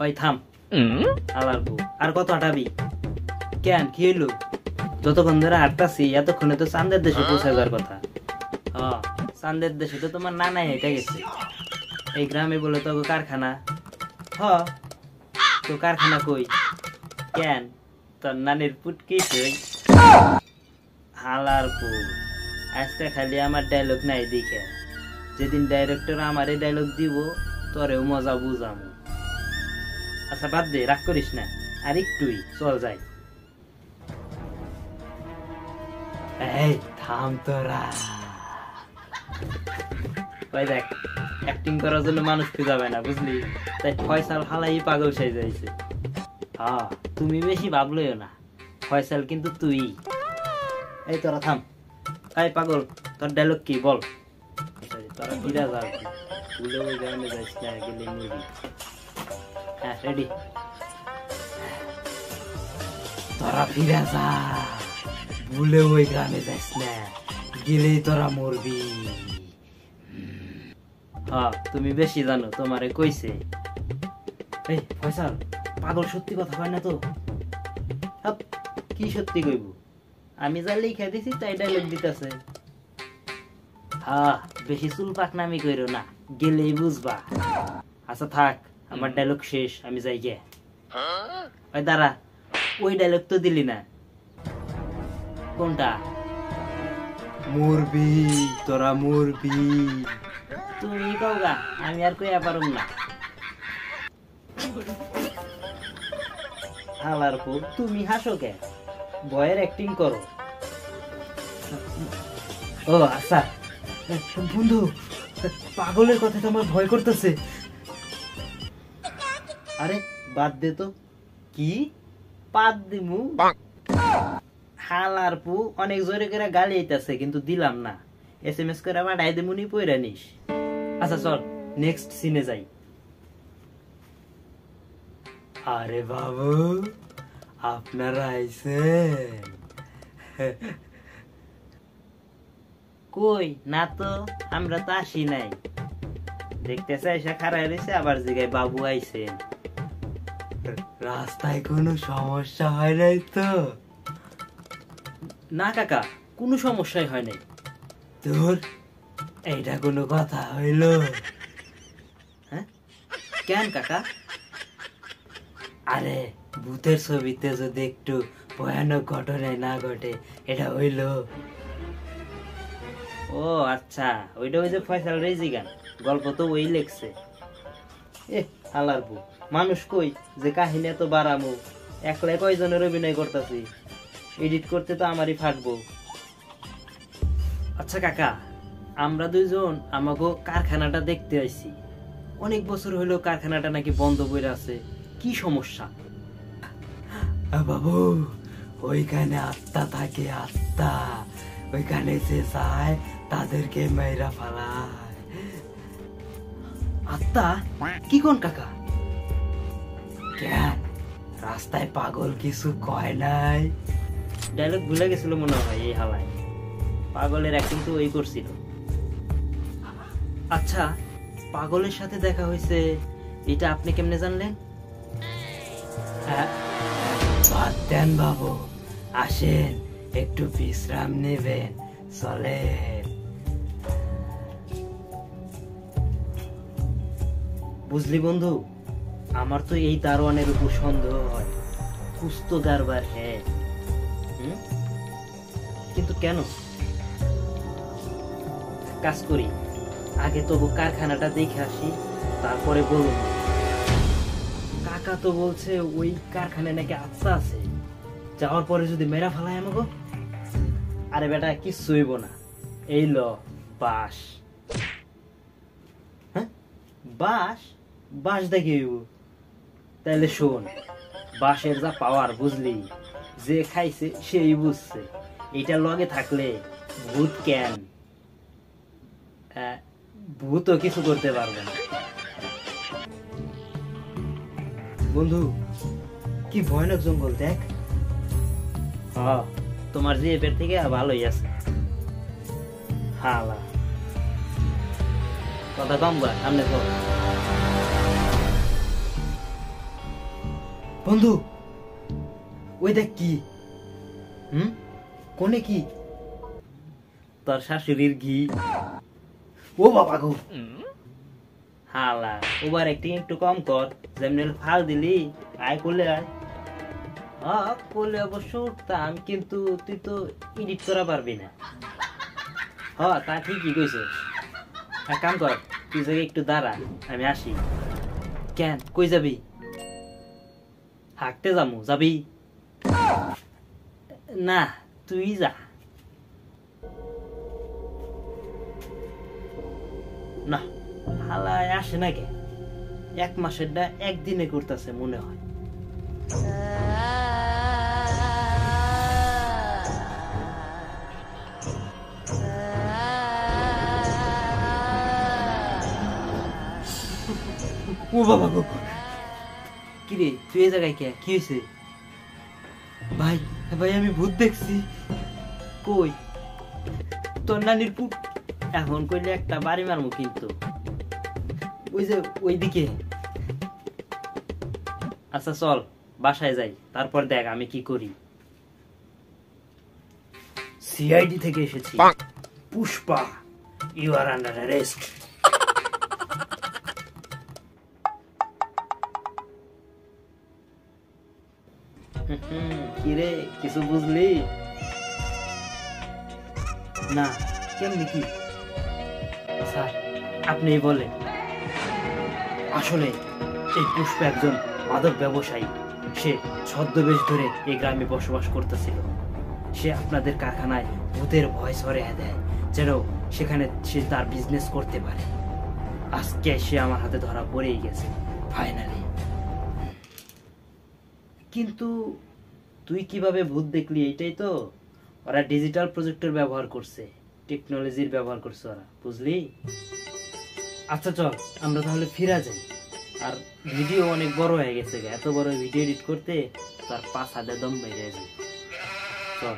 ওই থাম আলার বউ, আর কত হাঁটাবি? কেন কি হইলো? যতক্ষণ ধরে হাঁটতাছি এতক্ষণে তো চাঁদের দেশে পৌঁছে যাওয়ার কথা। চাঁদের দেশে তো তোমার নানাই হেঁটে গেছে। এই গ্রামে বলে তো কারখানা। তো কারখানা কই? কেন তোর নানির পুটকি কই? হালার বউ, আজকে খালি আমার ডায়লগ নাই দেখে, যেদিন ডাইরেক্টর আমার এই ডায়লগ দিব তোরেও মজা বুঝামু। আচ্ছা বাদ দে, রাগ করিস না, আর একটুই চল যাই। এই থাম তোরা। ওই দেখ, অ্যাক্টিং করার জন্য মানুষ খুঁজাবে না বুঝলি, তাই ফয়সাল হালাই পাগল সাই যাইছে। তুমি বেশি ভাবলইও না, ফয়সাল কিন্তু তুই। এই তোরা থাম। এই পাগল, তোর ডায়লগ কি বল? তোরা ফিরে যা, ভুলে ওই গ্রামে যাইস না, গেলে মরবি। হ্যাঁ রেডি। তোরা ফিরে যা, ভুলে ওই গ্রামে যাইস না, গেলেই তোরা মরবি। তুমি বেশি জানো, তোমারে কইছে। এই ফয়সাল, পাগল সত্যি কথা কয় না তো? কি সত্যি কইব? আমি যা লিখে দিছি তাই ডায়লগ দিতেছে। বেশি চুল পাক নামি কইরো না, গেলেই বুঝবা। আচ্ছা থাক, আমার ডায়লগ শেষ, আমি যাই গে। ওই দাঁড়া, ওই ডায়লগ তো দিলি না। কোনটা? মরবি তোরা, মরবি। তুমি কওগা, আমি আর কইয়া পারুম না। হালার পর তুমি হাসো কে? ভয়ের অ্যাক্টিং করো। ও আচ্ছা বন্ধু, পাগলের কথা তো আমার ভয় করতেছে। আরে বাদ দে তো। কি বাদ দিমু? হালার পু অনেক জোরে করে গালি আইতাছে, কিন্তু দিলাম না। SMS করে পাঠাই দেমুনি, পইরা নিস। আচ্ছা চল নেক্সট সিনে যাই। আরে বাবু, আপনারা আইছেন? কই না তো, আমরা তো আসি নাই। দেখতেছে এসে খাড়াই রয়েছে, আবার জিগায় বাবু আইছেন। রাস্তায় কোনো সমস্যা হয় নাই তো? না কাকা, কোনো সমস্যাই হয় নাই। তোর এইটা কোনো কথা হইল? হ্যাঁ কেন কাকা? আরে ভূতের ছবিতে যদি একটু ভয়ানক ঘটনায় না ঘটে, এটা হইল? ও আচ্ছা, ওইটা ওই যে ফয়সাল রেজি গান, গল্প তো ওই লেখছে। হালার বউ, মানুষ কই যে কাহিনী এত বাড়ামু, একলাই কয়জনের অভিনয় করতেছি, এডিট করতে তো আমারই ফাটবো। আচ্ছা কাকা, আমরা দুইজন আমাকে কারখানাটা দেখতে আইছি। অনেক বছর হইলো কারখানাটা নাকি বন্ধ করে আছে, কি সমস্যা? বাবু, ওইখানে আত্মা থাকে, আত্মা। ওইখানে যে যায় তাদেরকে মেয়েরা ফালায়। আত্মা? কি কোন কাকা? কেন রাস্তায় পাগল কিছু কয় নাই? ডায়লগ ভুলে গেছিল মনে হয় এই হালায়। পাগলের অ্যাক্টিং তো ওই করছিল। আচ্ছা, পাগলের সাথে দেখা হয়েছে এটা আপনি কেমনে জানলেন? বাদ দেন বাবু, আসেন একটু বিশ্রাম নেবেন, চলেন। বুঝলি বন্ধু, আমার তো এই দারোয়ানের উপর সন্দেহ হয়, কুস্ত দারবার। হ্যাঁ কিন্তু কেন? কাজ করি, আগে তবু কারখানাটা দেখে আসি, তারপরে বলুন। কাকা তো বলছে ওই কারখানায় নাকি আত্মা আছে, যাওয়ার পরে যদি মেরা ফেলায় আমাকে। আরে বেটা, কিচ্ছু হইব না। এই ল বাঁশ। হ্যাঁ বাঁশ? বাঁশ দেখি হইব? তাইলে শোন, বাঁশের যা পাওয়ার বুঝলি, যে খাইছে সেই বুঝছে। এটা লগে থাকলে ভূত কেন, ভূতও কিছু করতে পারবে না। বন্ধু, কি ভয়ানক জঙ্গল দেখ। তোমার জিএপের থেকে ভালোই আছে। হালা কথা কম কর, সামনে কর। বন্ধু ওই দেখ কি কোনে কি তোর শাশুড়ির ঘি ও বাবা গো হালা ওভার অ্যাক্টিং একটু কম কর যেমনি ফাল দিলি আয় করলে আয় হ্যাঁ করলে অবশ্য উঠতাম কিন্তু তুই তো এডিট করা পারবি না হ্যাঁ তা ঠিকই কইছিস এক কাম কর তুই জায়গায় একটু দাঁড়া আমি আসি কেন কই যাবি হাঁটতে যাবো যাবি না তুই যা না হালায় আসে না কে 1 মাসেরটা একদিনে করতেছে মনে হয় ও বাবা গো কিরে তুই এই জায়গায় কে কি হয়েছে ভাই ভাই আমি ভূত দেখছি কই তোর নানির পুট এখন কইলে একটা বাড়ি মারমু কিন্তু ওই যে ওইদিকে আচ্ছা চল বাসায় যাই তারপর দেখ আমি কি করি সিআইডি থেকে এসেছি Pushpa you are under arrest কিরে কিছু বুঝলি না কেমনি কি স্যার আপনি বলেন আসলে এই পুষ্প একজন মাদক ব্যবসায়ী সে ছদ্মবেশ ধরে এই গ্রামে বসবাস করতেছিল সে আপনাদের কারখানায় ভূতের ভয় ছড়িয়ে দেয় যেন সেখানে সে তার বিজনেস করতে পারে আজকে সে আমার হাতে ধরা পড়েই গেছে ফাইনালি কিন্তু তুই কিভাবে ভূত দেখলি এইটাই তো ওরা ডিজিটাল প্রজেক্টর ব্যবহার করছে টেকনোলজির ব্যবহার করছে ওরা বুঝলি আচ্ছা চল আমরা তাহলে ফিরে যাই আর ভিডিও অনেক বড় হয়ে গেছে এত বড় ভিডিও এডিট করতে তার 5 হাতে দম বেরিয়ে যায় চল